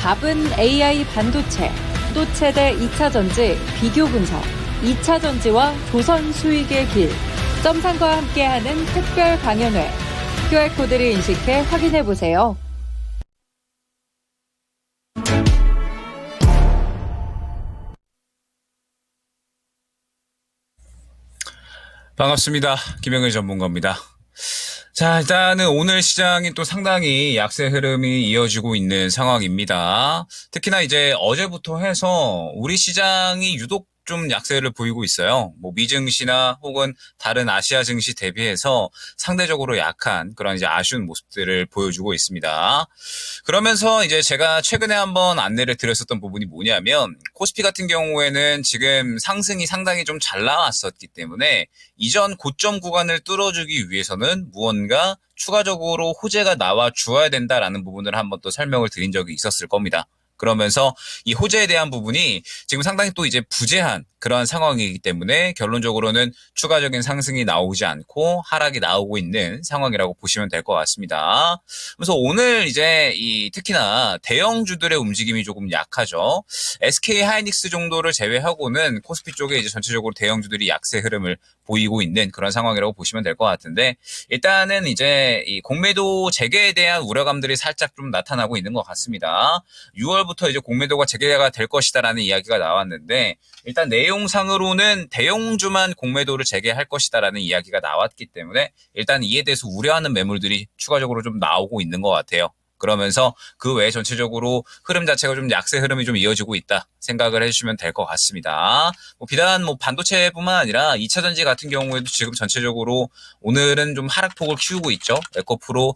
답은 AI 반도체, 또 최대 2차전지 비교 분석, 2차전지와 조선 수익의 길, 점상과 함께하는 특별 강연회. QR코드를 인식해 확인해보세요. 반갑습니다. 김영일 전문가입니다. 자, 일단은 오늘 시장이 또 상당히 약세 흐름이 이어지고 있는 상황입니다. 특히나 이제 어제부터 해서 우리 시장이 유독 좀 약세를 보이고 있어요. 뭐 미증시나 혹은 다른 아시아 증시 대비해서 상대적으로 약한 그런 이제 아쉬운 모습들을 보여주고 있습니다. 그러면서 이제 제가 최근에 한번 안내를 드렸었던 부분이 뭐냐면 코스피 같은 경우에는 지금 상승이 상당히 좀 잘 나왔었기 때문에 이전 고점 구간을 뚫어주기 위해서는 무언가 추가적으로 호재가 나와 주어야 된다라는 부분을 한번 또 설명을 드린 적이 있었을 겁니다. 그러면서 이 호재에 대한 부분이 지금 상당히 또 이제 부재한 그러한 상황이기 때문에 결론적으로는 추가적인 상승이 나오지 않고 하락이 나오고 있는 상황이라고 보시면 될 것 같습니다. 그래서 오늘 이제 특히나 대형주들의 움직임이 조금 약하죠. SK 하이닉스 정도를 제외하고는 코스피 쪽에 이제 전체적으로 대형주들이 약세 흐름을 보이고 있는 그런 상황이라고 보시면 될 것 같은데, 일단은 이제 이 공매도 재개에 대한 우려감들이 살짝 좀 나타나고 있는 것 같습니다. 6월부터 이제 공매도가 재개가 될 것이다라는 이야기가 나왔는데, 일단 내용상으로는 대형주만 공매도를 재개할 것이다라는 이야기가 나왔기 때문에 일단 이에 대해서 우려하는 매물들이 추가적으로 좀 나오고 있는 것 같아요. 그러면서 그 외에 전체적으로 흐름 자체가 좀 약세 흐름이 좀 이어지고 있다 생각을 해주시면 될 것 같습니다. 비단 반도체뿐만 아니라 2차전지 같은 경우에도 지금 전체적으로 오늘은 좀 하락폭을 키우고 있죠. 에코프로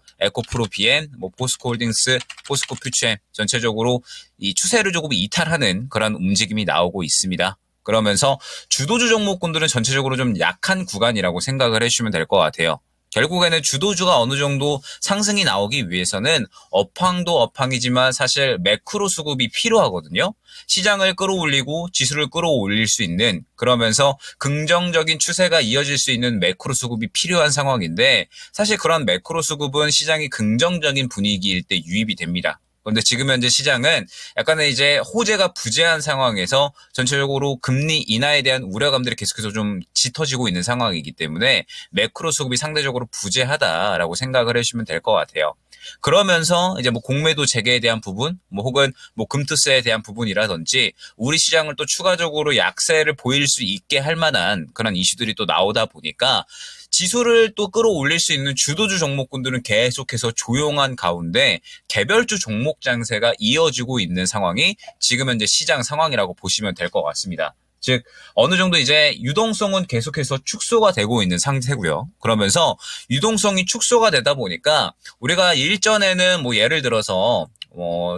BM, 포스코홀딩스, 포스코퓨처엠 전체적으로 이 추세를 조금 이탈하는 그런 움직임이 나오고 있습니다. 그러면서 주도주 종목군들은 전체적으로 좀 약한 구간이라고 생각을 해주시면 될 것 같아요. 결국에는 주도주가 어느 정도 상승이 나오기 위해서는 업황도 업황이지만 사실 매크로 수급이 필요하거든요. 시장을 끌어올리고 지수를 끌어올릴 수 있는, 그러면서 긍정적인 추세가 이어질 수 있는 매크로 수급이 필요한 상황인데, 사실 그런 매크로 수급은 시장이 긍정적인 분위기일 때 유입이 됩니다. 그런데 지금 현재 시장은 약간의 이제 호재가 부재한 상황에서 전체적으로 금리 인하에 대한 우려감들이 계속해서 좀 짙어지고 있는 상황이기 때문에 매크로 수급이 상대적으로 부재하다라고 생각을 해주시면 될 것 같아요. 그러면서 이제 공매도 재개에 대한 부분, 혹은 금투세에 대한 부분이라든지 우리 시장을 또 추가적으로 약세를 보일 수 있게 할 만한 그런 이슈들이 또 나오다 보니까 지수를 또 끌어올릴 수 있는 주도주 종목군들은 계속해서 조용한 가운데 개별주 종목 장세가 이어지고 있는 상황이 지금 현재 시장 상황이라고 보시면 될 것 같습니다. 즉 어느 정도 이제 유동성은 계속해서 축소가 되고 있는 상태고요. 그러면서 유동성이 축소가 되다 보니까 우리가 일전에는 예를 들어서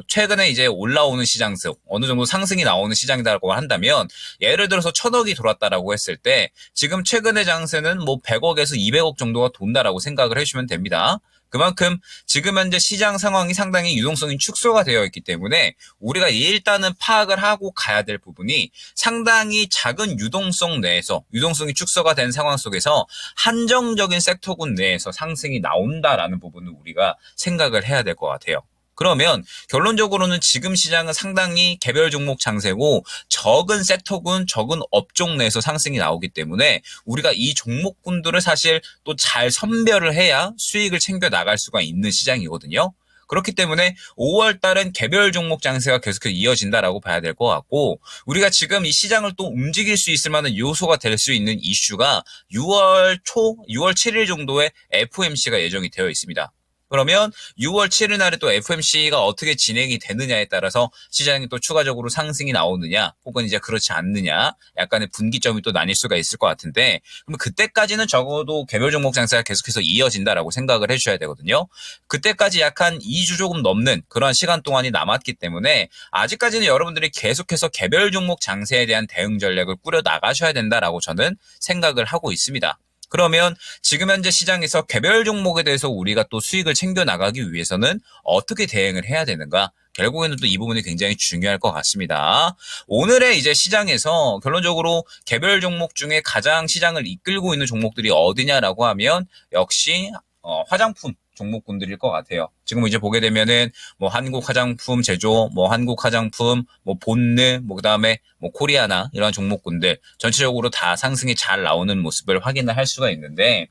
최근에 이제 올라오는 시장수, 어느 정도 상승이 나오는 시장이라고 한다면, 예를 들어서 1,000억이 돌았다라고 했을 때, 지금 최근의 장세는 100억에서 200억 정도가 돈다라고 생각을 해주시면 됩니다. 그만큼 지금 현재 시장 상황이 상당히 유동성이 축소가 되어 있기 때문에 우리가 일단은 파악을 하고 가야 될 부분이 상당히 작은 유동성 내에서, 유동성이 축소가 된 상황 속에서 한정적인 섹터군 내에서 상승이 나온다라는 부분을 우리가 생각을 해야 될 것 같아요. 그러면 결론적으로는 지금 시장은 상당히 개별 종목 장세고 적은 섹터군, 적은 업종 내에서 상승이 나오기 때문에 우리가 이 종목군들을 사실 또 잘 선별을 해야 수익을 챙겨 나갈 수가 있는 시장이거든요. 그렇기 때문에 5월 달은 개별 종목 장세가 계속해서 이어진다라고 봐야 될 것 같고, 우리가 지금 이 시장을 또 움직일 수 있을 만한 요소가 될 수 있는 이슈가 6월 7일 정도에 FOMC가 예정이 되어 있습니다. 그러면 6월 7일 날에 또 FOMC가 어떻게 진행이 되느냐에 따라서 시장이 또 추가적으로 상승이 나오느냐, 혹은 이제 그렇지 않느냐, 약간의 분기점이 또 나뉠 수가 있을 것 같은데, 그럼 그때까지는 적어도 개별 종목 장세가 계속해서 이어진다라고 생각을 해주셔야 되거든요. 그때까지 약 한 2주 조금 넘는 그런 시간 동안이 남았기 때문에 아직까지는 여러분들이 계속해서 개별 종목 장세에 대한 대응 전략을 꾸려 나가셔야 된다라고 저는 생각을 하고 있습니다. 그러면 지금 현재 시장에서 개별 종목에 대해서 우리가 또 수익을 챙겨 나가기 위해서는 어떻게 대응을 해야 되는가? 결국에는 또 이 부분이 굉장히 중요할 것 같습니다. 오늘의 이제 시장에서 결론적으로 개별 종목 중에 가장 시장을 이끌고 있는 종목들이 어디냐라고 하면 역시 화장품 종목군들일 것 같아요. 지금 이제 보게 되면은 뭐 한국 화장품 제조, 뭐 한국 화장품, 뭐 본느, 뭐 그다음에 뭐 코리아나 이런 종목군들 전체적으로 다 상승이 잘 나오는 모습을 확인을 할 수가 있는데,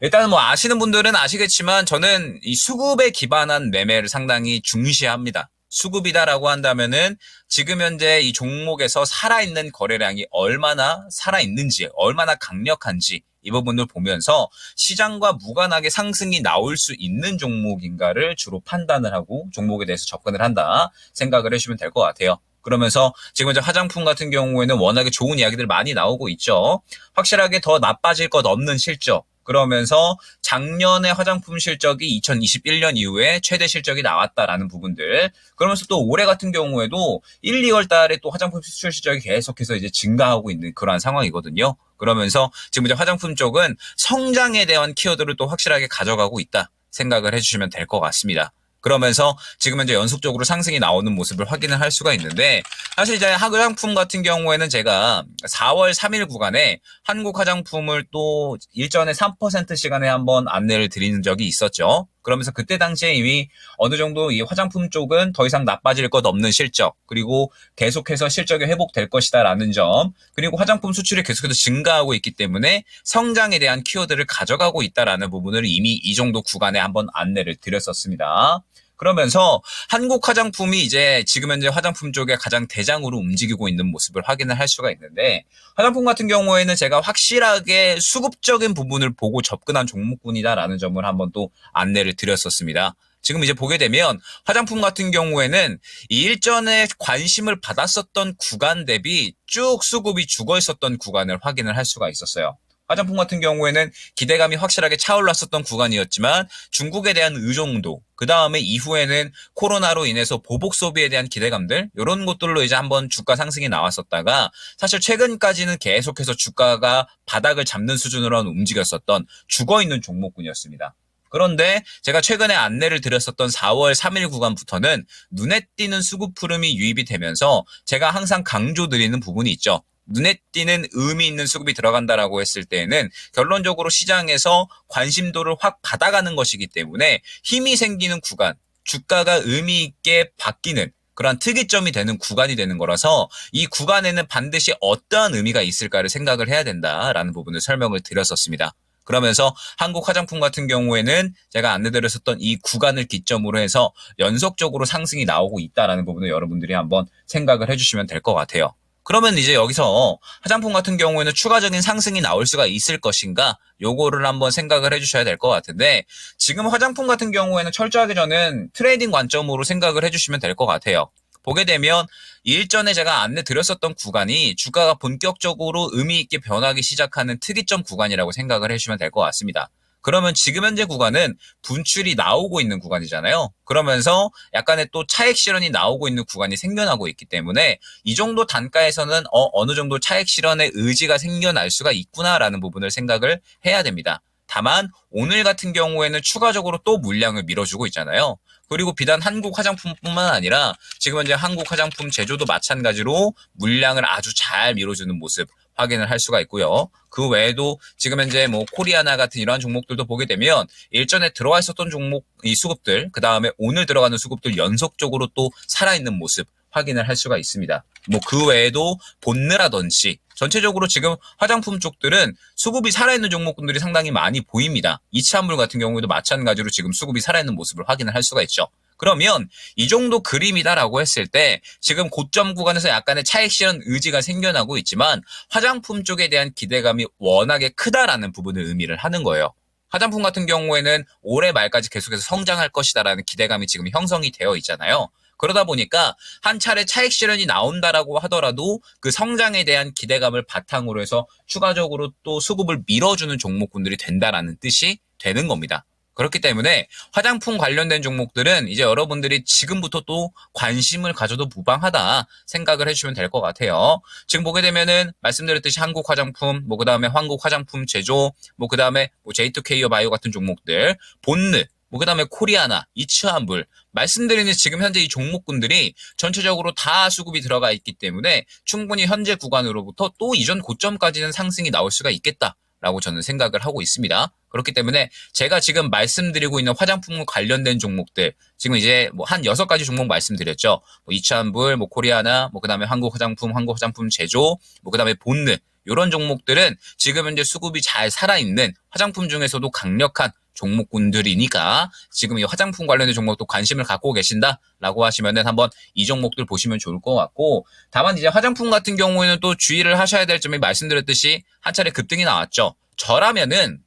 일단은 뭐 아시는 분들은 아시겠지만 저는 이 수급에 기반한 매매를 상당히 중시합니다. 수급이다라고 한다면은 지금 현재 이 종목에서 살아있는 거래량이 얼마나 살아있는지, 얼마나 강력한지 이 부분을 보면서 시장과 무관하게 상승이 나올 수 있는 종목인가를 주로 판단을 하고 종목에 대해서 접근을 한다 생각을 해주시면 될 것 같아요. 그러면서 지금 이제 화장품 같은 경우에는 워낙에 좋은 이야기들 많이 나오고 있죠. 확실하게 더 나빠질 것 없는 실적. 그러면서 작년에 화장품 실적이 2021년 이후에 최대 실적이 나왔다라는 부분들. 그러면서 또 올해 같은 경우에도 1, 2월 달에 또 화장품 수출 실적이 계속해서 이제 증가하고 있는 그러한 상황이거든요. 그러면서 지금 이제 화장품 쪽은 성장에 대한 키워드를 또 확실하게 가져가고 있다 생각을 해주시면 될 것 같습니다. 그러면서 지금 현재 연속적으로 상승이 나오는 모습을 확인을 할 수가 있는데, 사실 이제 화장품 같은 경우에는 제가 4월 3일 구간에 한국 화장품을 또 일전에 3% 시간에 한번 안내를 드리는 적이 있었죠. 그러면서 그때 당시에 이미 어느 정도 이 화장품 쪽은 더 이상 나빠질 것 없는 실적, 그리고 계속해서 실적이 회복될 것이다라는 점, 그리고 화장품 수출이 계속해서 증가하고 있기 때문에 성장에 대한 키워드를 가져가고 있다라는 부분을 이미 이 정도 구간에 한번 안내를 드렸었습니다. 그러면서 한국 화장품이 이제 지금 현재 화장품 쪽에 가장 대장으로 움직이고 있는 모습을 확인을 할 수가 있는데, 화장품 같은 경우에는 제가 확실하게 수급적인 부분을 보고 접근한 종목군이다라는 점을 한번 또 안내를 드렸었습니다. 지금 이제 보게 되면 화장품 같은 경우에는 이 일전에 관심을 받았었던 구간 대비 쭉 수급이 죽어 있었던 구간을 확인을 할 수가 있었어요. 화장품 같은 경우에는 기대감이 확실하게 차올랐었던 구간이었지만 중국에 대한 의존도, 그 다음에 이후에는 코로나로 인해서 보복 소비에 대한 기대감들, 이런 것들로 이제 한번 주가 상승이 나왔었다가 사실 최근까지는 계속해서 주가가 바닥을 잡는 수준으로 움직였었던 죽어있는 종목군이었습니다. 그런데 제가 최근에 안내를 드렸었던 4월 3일 구간부터는 눈에 띄는 수급 흐름이 유입이 되면서 제가 항상 강조드리는 부분이 있죠. 눈에 띄는 의미 있는 수급이 들어간다라고 했을 때에는 결론적으로 시장에서 관심도를 확 받아가는 것이기 때문에 힘이 생기는 구간, 주가가 의미 있게 바뀌는 그런 특이점이 되는 구간이 되는 거라서 이 구간에는 반드시 어떠한 의미가 있을까를 생각을 해야 된다라는 부분을 설명을 드렸었습니다. 그러면서 한국 화장품 같은 경우에는 제가 안내드렸었던 이 구간을 기점으로 해서 연속적으로 상승이 나오고 있다라는 부분을 여러분들이 한번 생각을 해주시면 될 것 같아요. 그러면 이제 여기서 화장품 같은 경우에는 추가적인 상승이 나올 수가 있을 것인가, 요거를 한번 생각을 해주셔야 될 것 같은데, 지금 화장품 같은 경우에는 철저하게 저는 트레이딩 관점으로 생각을 해주시면 될 것 같아요. 보게 되면 일전에 제가 안내 드렸었던 구간이 주가가 본격적으로 의미 있게 변하기 시작하는 특이점 구간이라고 생각을 해주시면 될 것 같습니다. 그러면 지금 현재 구간은 분출이 나오고 있는 구간이잖아요. 그러면서 약간의 또 차익 실현이 나오고 있는 구간이 생겨나고 있기 때문에 이 정도 단가에서는 어느 정도 차익 실현의 의지가 생겨날 수가 있구나라는 부분을 생각을 해야 됩니다. 다만 오늘 같은 경우에는 추가적으로 또 물량을 밀어주고 있잖아요. 그리고 비단 한국 화장품뿐만 아니라 지금 현재 한국 화장품 제조도 마찬가지로 물량을 아주 잘 밀어주는 모습 확인을 할 수가 있고요. 그 외에도 지금 현재 뭐 코리아나 같은 이러한 종목들도 보게 되면 일전에 들어와 있었던 종목 이 수급들, 그 다음에 오늘 들어가는 수급들 연속적으로 또 살아있는 모습 확인을 할 수가 있습니다. 뭐 그 외에도 본느라든지 전체적으로 지금 화장품 쪽들은 수급이 살아있는 종목군들이 상당히 많이 보입니다. 이치한물 같은 경우에도 마찬가지로 지금 수급이 살아있는 모습을 확인을 할 수가 있죠. 그러면 이 정도 그림이다라고 했을 때 지금 고점 구간에서 약간의 차익 실현 의지가 생겨나고 있지만 화장품 쪽에 대한 기대감이 워낙에 크다라는 부분을 의미를 하는 거예요. 화장품 같은 경우에는 올해 말까지 계속해서 성장할 것이다라는 기대감이 지금 형성이 되어 있잖아요. 그러다 보니까 한 차례 차익 실현이 나온다라고 하더라도 그 성장에 대한 기대감을 바탕으로 해서 추가적으로 또 수급을 밀어주는 종목군들이 된다라는 뜻이 되는 겁니다. 그렇기 때문에 화장품 관련된 종목들은 이제 여러분들이 지금부터 또 관심을 가져도 무방하다 생각을 해주시면 될 것 같아요. 지금 보게 되면은 말씀드렸듯이 한국 화장품, 뭐 그다음에 한국 화장품 제조, 뭐 그다음에 뭐 J2K어 바이오 같은 종목들, 본느, 뭐 그다음에 코리아나, 이츠한불 말씀드리는 지금 현재 이 종목군들이 전체적으로 다 수급이 들어가 있기 때문에 충분히 현재 구간으로부터 또 이전 고점까지는 상승이 나올 수가 있겠다. 라고 저는 생각을 하고 있습니다. 그렇기 때문에 제가 지금 말씀드리고 있는 화장품 관련된 종목들, 지금 이제 뭐 한 6가지 종목 말씀드렸죠. 뭐 이차한불, 뭐 코리아나, 뭐 그다음에 한국 화장품 제조, 뭐 그다음에 본느, 이런 종목들은 지금 현재 수급이 잘 살아있는 화장품 중에서도 강력한 종목군들이니까 지금 이 화장품 관련된 종목도 관심을 갖고 계신다라고 하시면은 한번 이 종목들 보시면 좋을 것 같고, 다만 이제 화장품 같은 경우에는 또 주의를 하셔야 될 점이 말씀드렸듯이 한 차례 급등이 나왔죠. 저라면은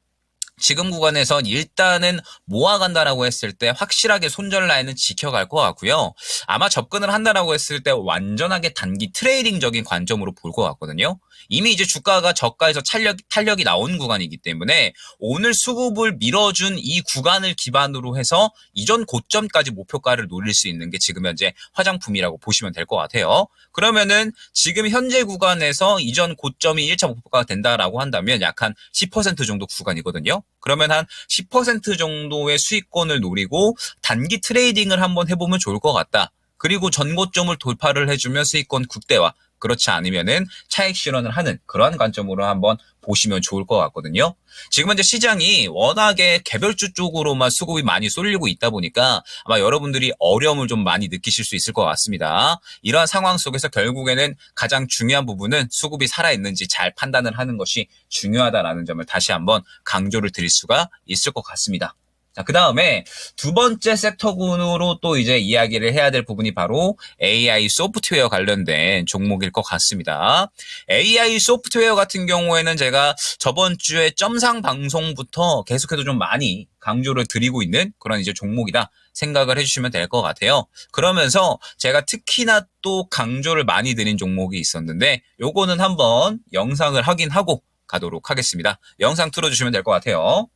지금 구간에선 일단은 모아간다라고 했을 때 확실하게 손절 라인은 지켜갈 것 같고요. 아마 접근을 한다라고 했을 때 완전하게 단기 트레이딩적인 관점으로 볼 것 같거든요. 이미 이제 주가가 저가에서 탄력이 나온 구간이기 때문에 오늘 수급을 밀어준 이 구간을 기반으로 해서 이전 고점까지 목표가를 노릴 수 있는 게 지금 현재 화장품이라고 보시면 될 것 같아요. 그러면은 지금 현재 구간에서 이전 고점이 1차 목표가가 된다라고 한다면 약 한 10% 정도 구간이거든요. 그러면 한 10% 정도의 수익권을 노리고 단기 트레이딩을 한번 해보면 좋을 것 같다. 그리고 전고점을 돌파를 해주면 수익권 극대화, 그렇지 않으면은 차익 실현을 하는 그러한 관점으로 한번 보시면 좋을 것 같거든요. 지금 현재 시장이 워낙에 개별주 쪽으로만 수급이 많이 쏠리고 있다 보니까 아마 여러분들이 어려움을 좀 많이 느끼실 수 있을 것 같습니다. 이러한 상황 속에서 결국에는 가장 중요한 부분은 수급이 살아있는지 잘 판단을 하는 것이 중요하다라는 점을 다시 한번 강조를 드릴 수가 있을 것 같습니다. 자, 그 다음에 두 번째 섹터군으로 또 이제 이야기를 해야 될 부분이 바로 AI 소프트웨어 관련된 종목일 것 같습니다. AI 소프트웨어 같은 경우에는 제가 저번 주에 점상 방송부터 계속해서 좀 많이 강조를 드리고 있는 그런 이제 종목이다 생각을 해주시면 될 것 같아요. 그러면서 제가 특히나 또 강조를 많이 드린 종목이 있었는데 요거는 한번 영상을 확인하고 가도록 하겠습니다. 영상 틀어주시면 될 것 같아요.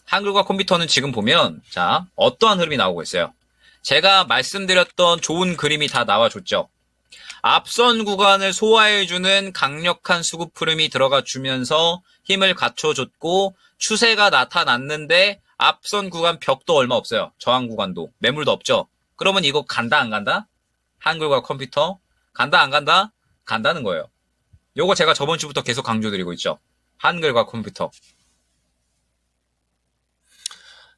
한글과 컴퓨터는 지금 보면 자 어떠한 흐름이 나오고 있어요. 제가 말씀드렸던 좋은 그림이 다 나와줬죠. 앞선 구간을 소화해주는 강력한 수급 흐름이 들어가 주면서 힘을 갖춰줬고 추세가 나타났는데 앞선 구간 벽도 얼마 없어요. 저항 구간도 매물도 없죠. 그러면 이거 간다 안 간다? 한글과 컴퓨터 간다 안 간다? 간다는 거예요. 요거 제가 저번 주부터 계속 강조드리고 있죠. 한글과 컴퓨터.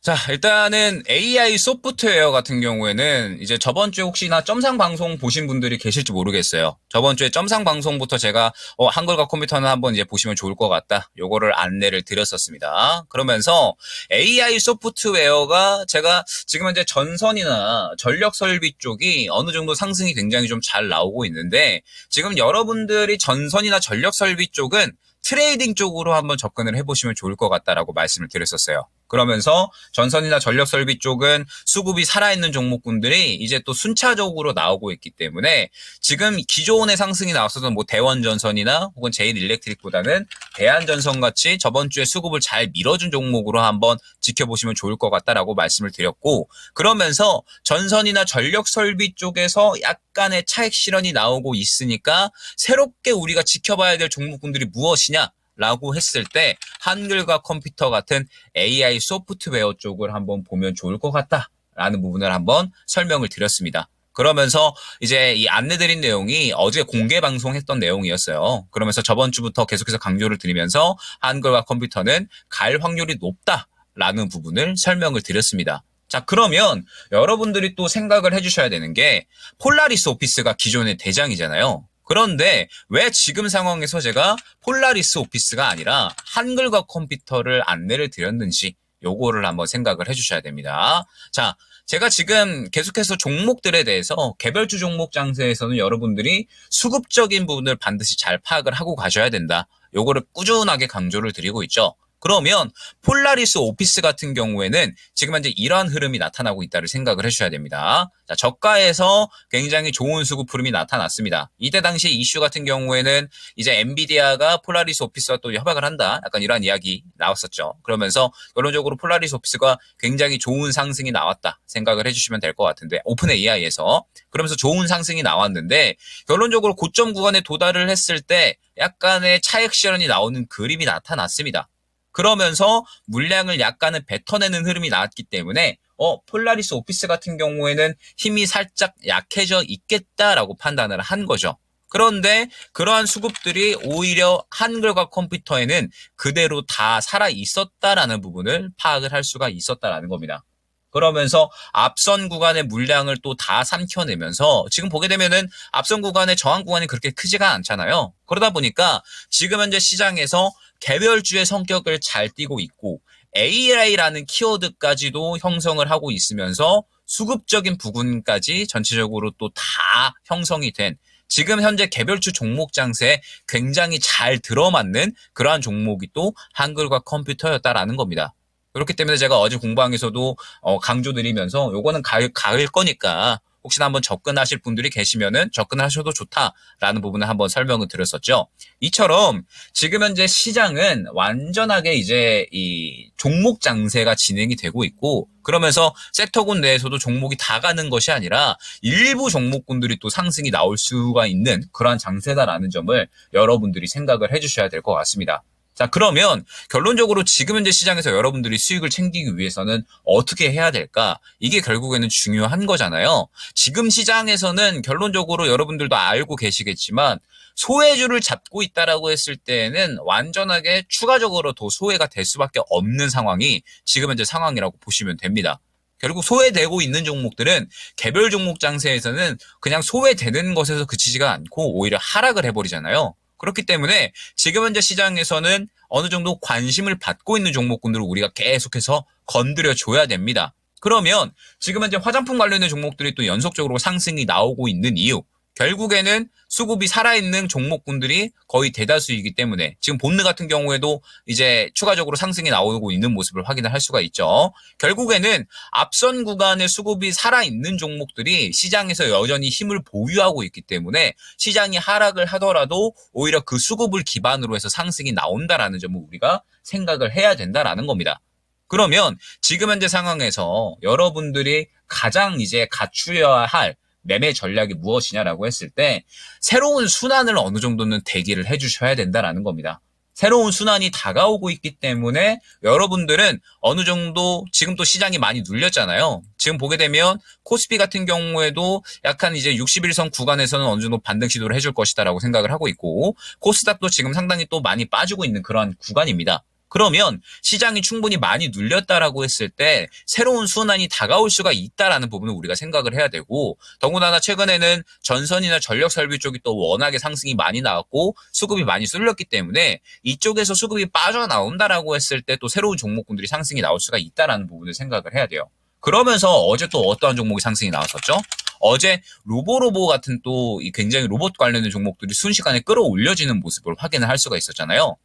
자, 일단은 AI 소프트웨어 같은 경우에는 이제 저번 주에 혹시나 점상 방송 보신 분들이 계실지 모르겠어요. 저번 주에 점상 방송부터 제가 한글과 컴퓨터는 한번 이제 보시면 좋을 것 같다. 요거를 안내를 드렸었습니다. 그러면서 AI 소프트웨어가 제가 지금 현재 전선이나 전력 설비 쪽이 어느 정도 상승이 굉장히 좀 잘 나오고 있는데 지금 여러분들이 전선이나 전력 설비 쪽은 트레이딩 쪽으로 한번 접근을 해보시면 좋을 것 같다라고 말씀을 드렸었어요. 그러면서 전선이나 전력 설비 쪽은 수급이 살아있는 종목군들이 이제 또 순차적으로 나오고 있기 때문에 지금 기존의 상승이 나왔었던 뭐 대원전선이나 혹은 제일일렉트릭보다는 대한전선 같이 저번 주에 수급을 잘 밀어준 종목으로 한번 지켜보시면 좋을 것 같다라고 말씀을 드렸고, 그러면서 전선이나 전력 설비 쪽에서 약간의 차익 실현이 나오고 있으니까 새롭게 우리가 지켜봐야 될 종목군들이 무엇이냐? 라고 했을 때 한글과 컴퓨터 같은 AI 소프트웨어 쪽을 한번 보면 좋을 것 같다라는 부분을 한번 설명을 드렸습니다. 그러면서 이제 이 안내드린 내용이 어제 공개 방송했던 내용이었어요. 그러면서 저번 주부터 계속해서 강조를 드리면서 한글과 컴퓨터는 갈 확률이 높다라는 부분을 설명을 드렸습니다. 자, 그러면 여러분들이 또 생각을 해주셔야 되는 게 폴라리스 오피스가 기존의 대장이잖아요. 그런데 왜 지금 상황에서 제가 폴라리스 오피스가 아니라 한글과 컴퓨터를 안내를 드렸는지 요거를 한번 생각을 해주셔야 됩니다. 자, 제가 지금 계속해서 종목들에 대해서 개별주 종목 장세에서는 여러분들이 수급적인 부분을 반드시 잘 파악을 하고 가셔야 된다. 요거를 꾸준하게 강조를 드리고 있죠. 그러면 폴라리스 오피스 같은 경우에는 지금 현재 이러한 흐름이 나타나고 있다를 생각을 해주셔야 됩니다. 자, 저가에서 굉장히 좋은 수급 흐름이 나타났습니다. 이때 당시 이슈 같은 경우에는 이제 엔비디아가 폴라리스 오피스와 또 협약을 한다. 약간 이러한 이야기 나왔었죠. 그러면서 결론적으로 폴라리스 오피스가 굉장히 좋은 상승이 나왔다 생각을 해주시면 될 것 같은데, 오픈 AI에서. 그러면서 좋은 상승이 나왔는데 결론적으로 고점 구간에 도달을 했을 때 약간의 차익 실현이 나오는 그림이 나타났습니다. 그러면서 물량을 약간은 뱉어내는 흐름이 나왔기 때문에 폴라리스 오피스 같은 경우에는 힘이 살짝 약해져 있겠다라고 판단을 한 거죠. 그런데 그러한 수급들이 오히려 한글과 컴퓨터에는 그대로 다 살아 있었다라는 부분을 파악을 할 수가 있었다라는 겁니다. 그러면서 앞선 구간의 물량을 또 다 삼켜내면서 지금 보게 되면은 앞선 구간의 저항 구간이 그렇게 크지가 않잖아요. 그러다 보니까 지금 현재 시장에서 개별주의 성격을 잘 띠고 있고 AI라는 키워드까지도 형성을 하고 있으면서 수급적인 부분까지 전체적으로 또 다 형성이 된 지금 현재 개별주 종목 장세에 굉장히 잘 들어맞는 그러한 종목이 또 한글과 컴퓨터였다라는 겁니다. 그렇기 때문에 제가 어제 공방에서도 강조드리면서 요거는 가을 거니까 혹시나 한번 접근하실 분들이 계시면은 접근하셔도 좋다라는 부분을 한번 설명을 드렸었죠. 이처럼 지금 현재 시장은 완전하게 이제 이 종목 장세가 진행이 되고 있고 그러면서 섹터군 내에서도 종목이 다 가는 것이 아니라 일부 종목군들이 또 상승이 나올 수가 있는 그러한 장세다라는 점을 여러분들이 생각을 해주셔야 될 것 같습니다. 자, 그러면 결론적으로 지금 현재 시장에서 여러분들이 수익을 챙기기 위해서는 어떻게 해야 될까? 이게 결국에는 중요한 거잖아요. 지금 시장에서는 결론적으로 여러분들도 알고 계시겠지만 소외주를 잡고 있다라고 했을 때는 완전하게 추가적으로 더 소외가 될 수밖에 없는 상황이 지금 현재 상황이라고 보시면 됩니다. 결국 소외되고 있는 종목들은 개별 종목 장세에서는 그냥 소외되는 것에서 그치지가 않고 오히려 하락을 해버리잖아요. 그렇기 때문에 지금 현재 시장에서는 어느 정도 관심을 받고 있는 종목군들을 우리가 계속해서 건드려 줘야 됩니다. 그러면 지금 현재 화장품 관련된 종목들이 또 연속적으로 상승이 나오고 있는 이유, 결국에는 수급이 살아있는 종목군들이 거의 대다수이기 때문에 지금 본느 같은 경우에도 이제 추가적으로 상승이 나오고 있는 모습을 확인을 할 수가 있죠. 결국에는 앞선 구간의 수급이 살아있는 종목들이 시장에서 여전히 힘을 보유하고 있기 때문에 시장이 하락을 하더라도 오히려 그 수급을 기반으로 해서 상승이 나온다라는 점을 우리가 생각을 해야 된다라는 겁니다. 그러면 지금 현재 상황에서 여러분들이 가장 이제 갖추어야 할 매매 전략이 무엇이냐라고 했을 때 새로운 순환을 어느 정도는 대기를 해주셔야 된다라는 겁니다. 새로운 순환이 다가오고 있기 때문에 여러분들은 어느 정도 지금 또 시장이 많이 눌렸잖아요. 지금 보게 되면 코스피 같은 경우에도 약간 이제 61선 구간에서는 어느 정도 반등 시도를 해줄 것이다라고 생각을 하고 있고 코스닥도 지금 상당히 또 많이 빠지고 있는 그러한 구간입니다. 그러면 시장이 충분히 많이 눌렸다라고 했을 때 새로운 순환이 다가올 수가 있다라는 부분을 우리가 생각을 해야 되고 더군다나 최근에는 전선이나 전력 설비 쪽이 또 워낙에 상승이 많이 나왔고 수급이 많이 쏠렸기 때문에 이쪽에서 수급이 빠져나온다라고 했을 때 또 새로운 종목군들이 상승이 나올 수가 있다라는 부분을 생각을 해야 돼요. 그러면서 어제 또 어떠한 종목이 상승이 나왔었죠? 어제 로보로보 같은 또 굉장히 로봇 관련된 종목들이 순식간에 끌어올려지는 모습을 확인을 할 수가 있었잖아요.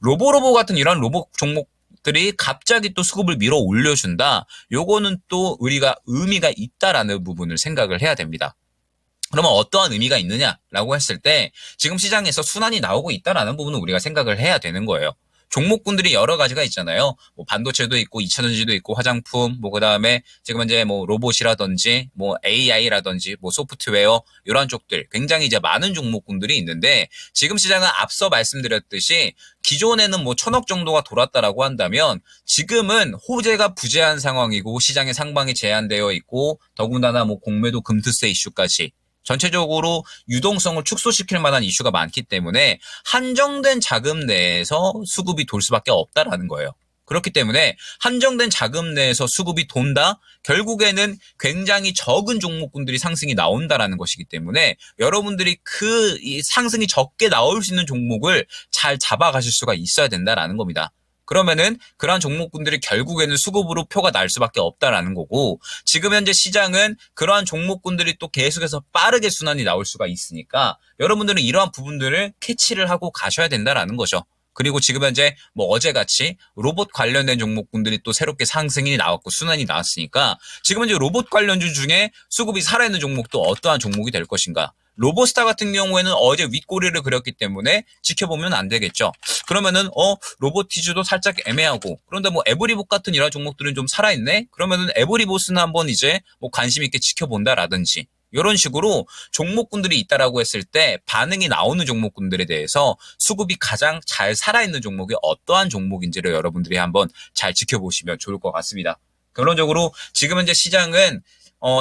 로보로보 같은 이런 로봇 종목들이 갑자기 또 수급을 밀어 올려준다. 요거는 또 우리가 의미가 있다라는 부분을 생각을 해야 됩니다. 그러면 어떠한 의미가 있느냐라고 했을 때 지금 시장에서 순환이 나오고 있다라는 부분은 우리가 생각을 해야 되는 거예요. 종목군들이 여러 가지가 있잖아요. 뭐 반도체도 있고 2차전지도 있고 화장품, 뭐 그다음에 지금 이제 뭐 로봇이라든지 뭐 AI라든지 뭐 소프트웨어 이런 쪽들 굉장히 이제 많은 종목군들이 있는데 지금 시장은 앞서 말씀드렸듯이 기존에는 뭐 1,000억 정도가 돌았다라고 한다면 지금은 호재가 부재한 상황이고 시장의 상방이 제한되어 있고 더군다나 뭐 공매도 금투세 이슈까지 전체적으로 유동성을 축소시킬 만한 이슈가 많기 때문에 한정된 자금 내에서 수급이 돌 수밖에 없다라는 거예요. 그렇기 때문에 한정된 자금 내에서 수급이 돈다? 결국에는 굉장히 적은 종목군들이 상승이 나온다라는 것이기 때문에 여러분들이 이 상승이 적게 나올 수 있는 종목을 잘 잡아가실 수가 있어야 된다라는 겁니다. 그러면은 그러한 종목군들이 결국에는 수급으로 표가 날 수밖에 없다라는 거고 지금 현재 시장은 그러한 종목군들이 또 계속해서 빠르게 순환이 나올 수가 있으니까 여러분들은 이러한 부분들을 캐치를 하고 가셔야 된다라는 거죠. 그리고 지금 현재 뭐 어제같이 로봇 관련된 종목군들이 또 새롭게 상승이 나왔고 순환이 나왔으니까 지금 현재 로봇 관련주 중에 수급이 살아있는 종목도 어떠한 종목이 될 것인가. 로보스타 같은 경우에는 어제 윗꼬리를 그렸기 때문에 지켜보면 안 되겠죠. 그러면은 로보티즈도 살짝 애매하고 그런데 뭐 에브리봇 같은 이런 종목들은 좀 살아있네. 그러면은 에브리봇은 한번 이제 뭐 관심 있게 지켜본다라든지 이런 식으로 종목군들이 있다라고 했을 때 반응이 나오는 종목군들에 대해서 수급이 가장 잘 살아있는 종목이 어떠한 종목인지를 여러분들이 한번 잘 지켜보시면 좋을 것 같습니다. 결론적으로 지금 현재 시장은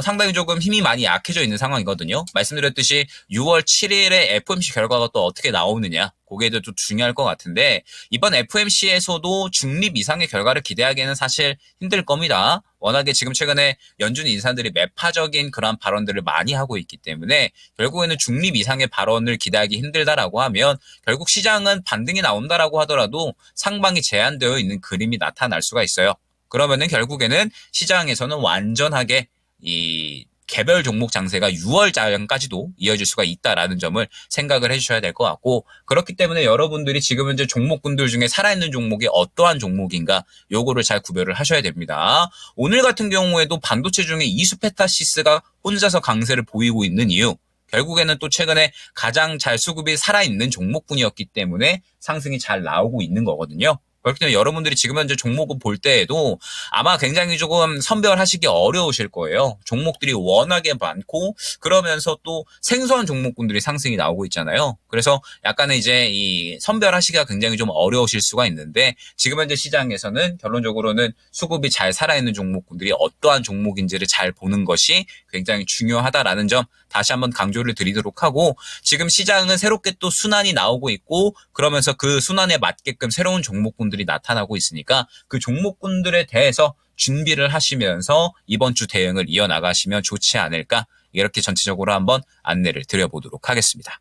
상당히 조금 힘이 많이 약해져 있는 상황이거든요. 말씀드렸듯이 6월 7일에 FOMC 결과가 또 어떻게 나오느냐, 그게 좀 중요할 것 같은데, 이번 FOMC에서도 중립 이상의 결과를 기대하기에는 사실 힘들 겁니다. 워낙에 지금 최근에 연준 인사들이 매파적인 그런 발언들을 많이 하고 있기 때문에 결국에는 중립 이상의 발언을 기대하기 힘들다라고 하면 결국 시장은 반등이 나온다라고 하더라도 상방이 제한되어 있는 그림이 나타날 수가 있어요. 그러면은 결국에는 시장에서는 완전하게 이 개별 종목 장세가 6월 자연까지도 이어질 수가 있다라는 점을 생각을 해주셔야 될 것 같고, 그렇기 때문에 여러분들이 지금 현재 종목군들 중에 살아있는 종목이 어떠한 종목인가 요거를 잘 구별을 하셔야 됩니다. 오늘 같은 경우에도 반도체 중에 이수페타시스가 혼자서 강세를 보이고 있는 이유, 결국에는 또 최근에 가장 잘 수급이 살아있는 종목군이었기 때문에 상승이 잘 나오고 있는 거거든요. 그렇기 때문에 여러분들이 지금 현재 종목을 볼 때에도 아마 굉장히 조금 선별하시기 어려우실 거예요. 종목들이 워낙에 많고 그러면서 또 생소한 종목군들이 상승이 나오고 있잖아요. 그래서 약간은 이제 이 선별하시기가 굉장히 좀 어려우실 수가 있는데, 지금 현재 시장에서는 결론적으로는 수급이 잘 살아있는 종목군들이 어떠한 종목인지를 잘 보는 것이 굉장히 중요하다라는 점 다시 한번 강조를 드리도록 하고, 지금 시장은 새롭게 또 순환이 나오고 있고 그러면서 그 순환에 맞게끔 새로운 종목군들이 나타나고 있으니까 그 종목군들에 대해서 준비를 하시면서 이번 주 대응을 이어나가시면 좋지 않을까, 이렇게 전체적으로 한번 안내를 드려보도록 하겠습니다.